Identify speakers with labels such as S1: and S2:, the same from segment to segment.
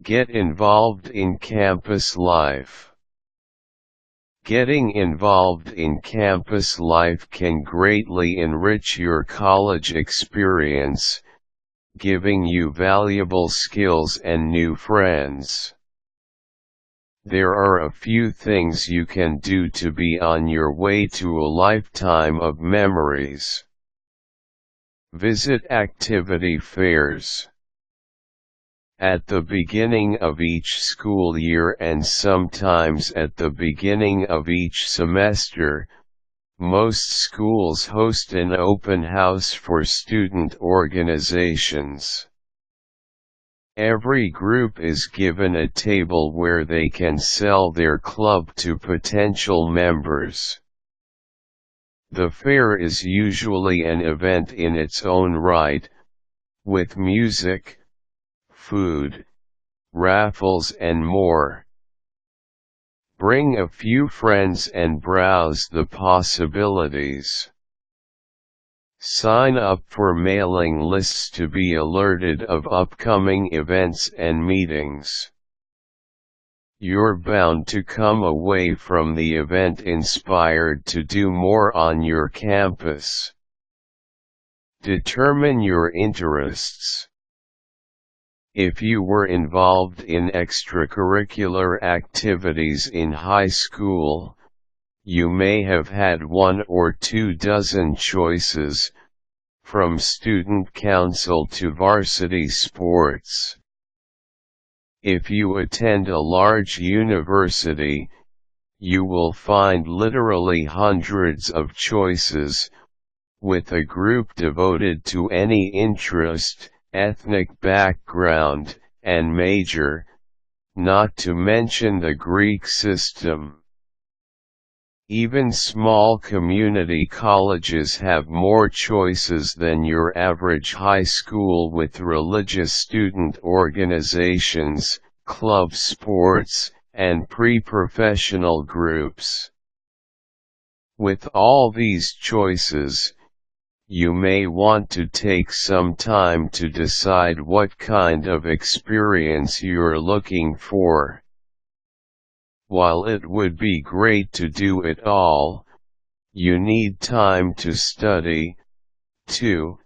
S1: Get involved in campus life. Getting involved in campus life can greatly enrich your college experience, giving you valuable skills and new friends. There are a few things you can do to be on your way to a lifetime of memories. Visit activity fairs. At the beginning of each school year and sometimes at the beginning of each semester, most schools host an open house for student organizations. Every group is given a table where they can sell their club to potential members. The fair is usually an event in its own right, with music, food, raffles and more. Bring a few friends and browse the possibilities. Sign up for mailing lists to be alerted of upcoming events and meetings. You're bound to come away from the event inspired to do more on your campus. Determine your interests. If you were involved in extracurricular activities in high school, you may have had 1 or 2 dozen choices, from student council to varsity sports. If you attend a large university, you will find literally hundreds of choices, with a group devoted to any interest, ethnic background, and major, not to mention the Greek system. Even small community colleges have more choices than your average high school with religious student organizations, club sports, and pre-professional groups. With all these choices, you may want to take some time to decide what kind of experience you're looking for. While it would be great to do it all, you need time to study, too,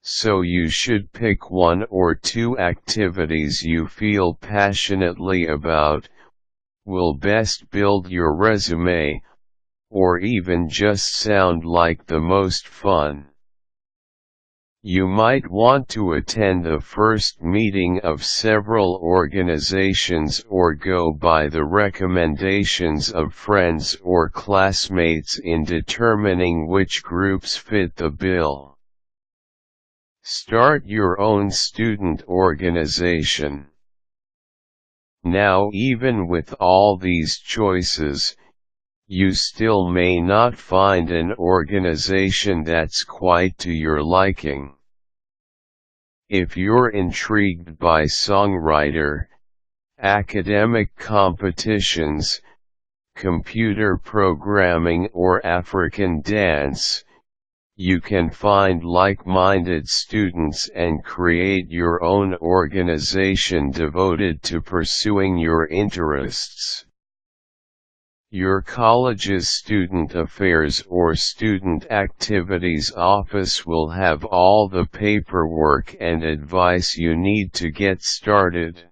S1: so you should pick 1 or 2 activities you feel passionately about, will best build your resume, or even just sound like the most fun. You might want to attend the first meeting of several organizations or go by the recommendations of friends or classmates in determining which groups fit the bill. Start your own student organization. Now, even with all these choices, you still may not find an organization that's quite to your liking. If you're intrigued by songwriter, academic competitions, computer programming or African dance, you can find like-minded students and create your own organization devoted to pursuing your interests. Your college's Student Affairs or Student Activities Office will have all the paperwork and advice you need to get started.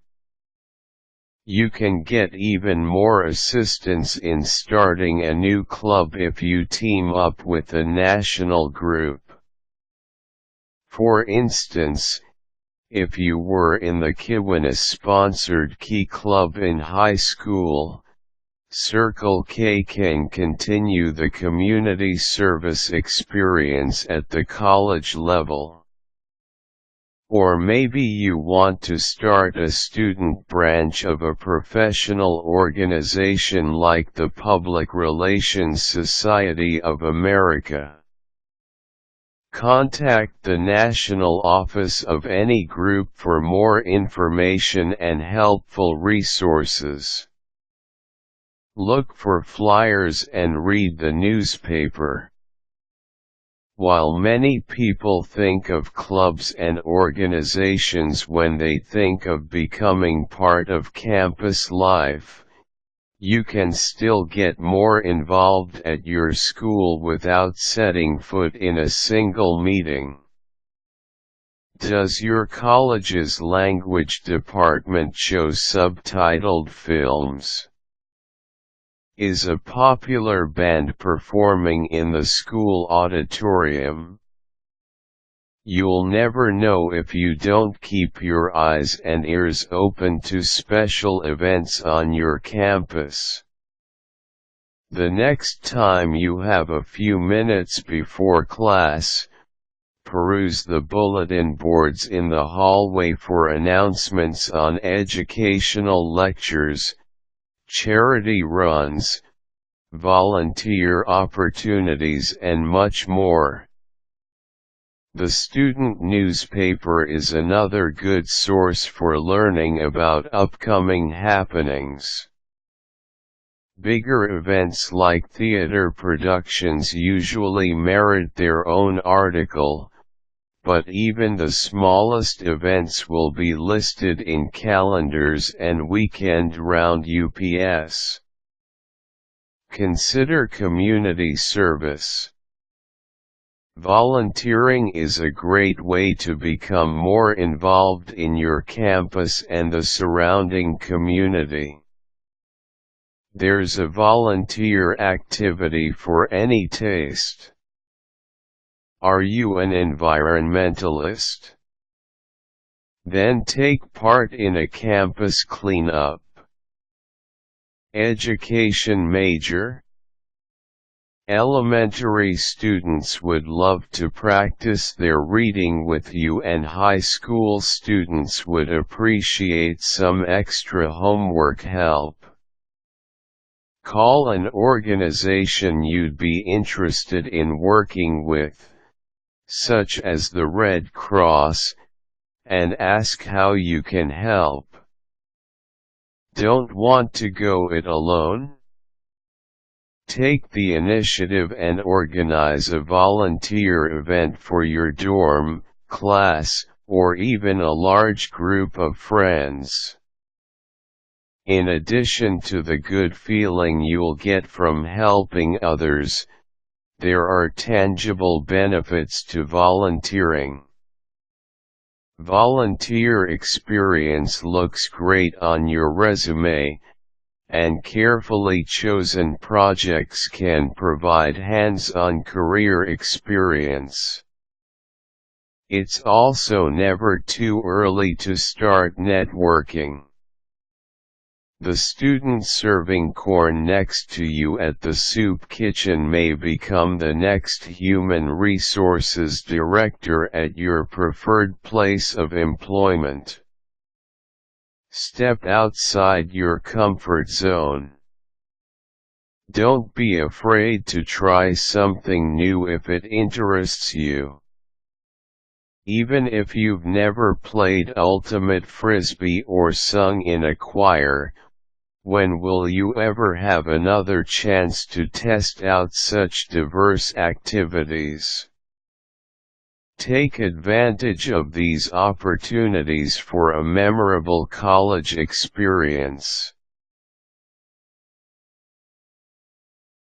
S1: You can get even more assistance in starting a new club if you team up with a national group. For instance, if you were in the Kiwanis-sponsored Key Club in high school, Circle K can continue the community service experience at the college level. Or maybe you want to start a student branch of a professional organization like the Public Relations Society of America. Contact the national office of any group for more information and helpful resources. Look for flyers and read the newspaper. While many people think of clubs and organizations when they think of becoming part of campus life, you can still get more involved at your school without setting foot in a single meeting. Does your college's language department show subtitled films? Is a popular band performing in the school auditorium? You'll never know if you don't keep your eyes and ears open to special events on your campus. The next time you have a few minutes before class, peruse the bulletin boards in the hallway for announcements on educational lectures, charity runs, volunteer opportunities and much more. The student newspaper is another good source for learning about upcoming happenings. Bigger events like theater productions usually merit their own article, but even the smallest events will be listed in calendars and weekend-round UPS. Consider community service. Volunteering is a great way to become more involved in your campus and the surrounding community. There's a volunteer activity for any taste. Are you an environmentalist? Then take part in a campus cleanup. Education major? Elementary students would love to practice their reading with you, and high school students would appreciate some extra homework help. Call an organization you'd be interested in working with, such as the Red Cross, and ask how you can help. Don't want to go it alone? Take the initiative and organize a volunteer event for your dorm, class, or even a large group of friends. In addition to the good feeling you'll get from helping others, there are tangible benefits to volunteering. Volunteer experience looks great on your resume, and carefully chosen projects can provide hands-on career experience. It's also never too early to start networking. The student serving corn next to you at the soup kitchen may become the next human resources director at your preferred place of employment. Step outside your comfort zone. Don't be afraid to try something new if it interests you. Even if you've never played ultimate frisbee or sung in a choir, when will you ever have another chance to test out such diverse activities? Take advantage of these opportunities for a memorable college experience.